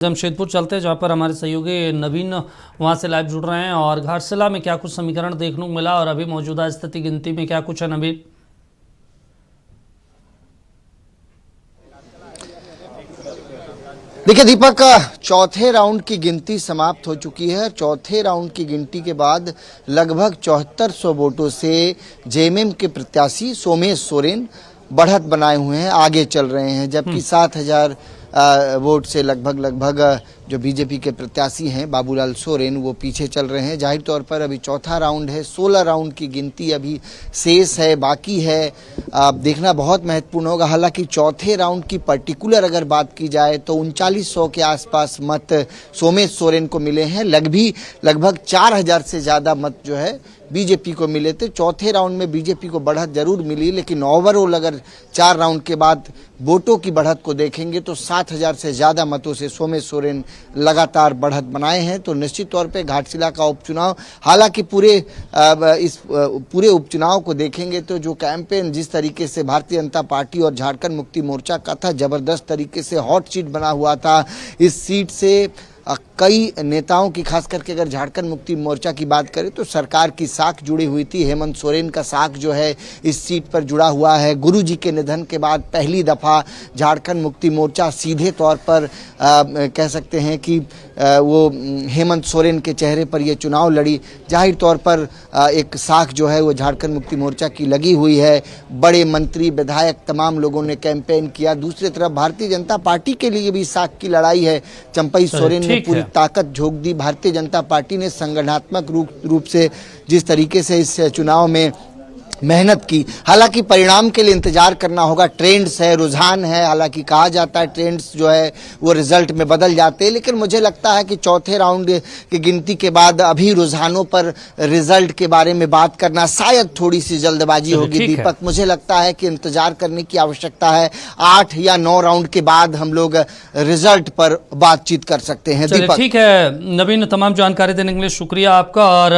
जमशेदपुर चलते हैं जहाँ पर हमारे सहयोगी नवीन वहाँ से लाइव जुड़ रहे हैं और घाटशिला में क्या कुछ समीकरण देखने को मिला और अभी मौजूदा स्थिति गिनती में क्या कुछ है नवीन। देखिए दीपक, चौथे राउंड की गिनती समाप्त हो चुकी है। चौथे राउंड की गिनती के बाद लगभग 7400 वोटों से जेएमएम के प्रत्याशी सोमेश सोरेन बढ़त बनाए हुए हैं, आगे चल रहे हैं, जबकि 7000 वोट से लगभग जो बीजेपी के प्रत्याशी हैं बाबूलाल सोरेन वो पीछे चल रहे हैं। जाहिर तौर पर अभी चौथा राउंड है, 16 राउंड की गिनती अभी शेष है, बाकी है। देखना बहुत महत्वपूर्ण होगा। हालांकि चौथे राउंड की पर्टिकुलर अगर बात की जाए तो 3900 के आसपास मत सोमेश सोरेन को मिले हैं। लगभग 4000 से ज़्यादा मत जो है बीजेपी को मिले थे। चौथे राउंड में बीजेपी को बढ़त जरूर मिली, लेकिन ओवरऑल अगर 4 राउंड के बाद वोटों की बढ़त को देखेंगे तो 7000 से ज़्यादा मतों से सोमेश सोरेन लगातार बढ़त बनाए हैं। तो निश्चित तौर पे घाटशिला का उपचुनाव, हालांकि पूरे उपचुनाव को देखेंगे तो जो कैंपेन जिस तरीके से भारतीय जनता पार्टी और झारखंड मुक्ति मोर्चा का था, जबरदस्त तरीके से हॉट सीट बना हुआ था। इस सीट से कई नेताओं की, खास करके अगर झारखंड मुक्ति मोर्चा की बात करें तो सरकार की साख जुड़ी हुई थी। हेमंत सोरेन का साख जो है इस सीट पर जुड़ा हुआ है। गुरुजी के निधन के बाद पहली दफा झारखंड मुक्ति मोर्चा सीधे तौर पर कह सकते हैं कि वो हेमंत सोरेन के चेहरे पर यह चुनाव लड़ी। जाहिर तौर पर एक साख जो है वो झारखंड मुक्ति मोर्चा की लगी हुई है। बड़े मंत्री, विधायक, तमाम लोगों ने कैंपेन किया। दूसरी तरफ भारतीय जनता पार्टी के लिए भी साख की लड़ाई है। चंपई सोरेन ने पूरी ताकत झोंक दी। भारतीय जनता पार्टी ने संगठनात्मक रूप से जिस तरीके से इस चुनाव में मेहनत की, हालांकि परिणाम के लिए इंतजार करना होगा। ट्रेंड्स है, रुझान है, हालांकि कहा जाता है ट्रेंड्स जो है वो रिजल्ट में बदल जाते हैं, लेकिन मुझे लगता है कि चौथे राउंड की गिनती के बाद अभी रुझानों पर रिजल्ट के बारे में बात करना शायद थोड़ी सी जल्दबाजी होगी। दीपक, मुझे लगता है कि इंतजार करने की आवश्यकता है। 8 या 9 राउंड के बाद हम लोग रिजल्ट पर बातचीत कर सकते हैं। दीपक, ठीक है नवीन, तमाम जानकारी देने के लिए शुक्रिया आपका। और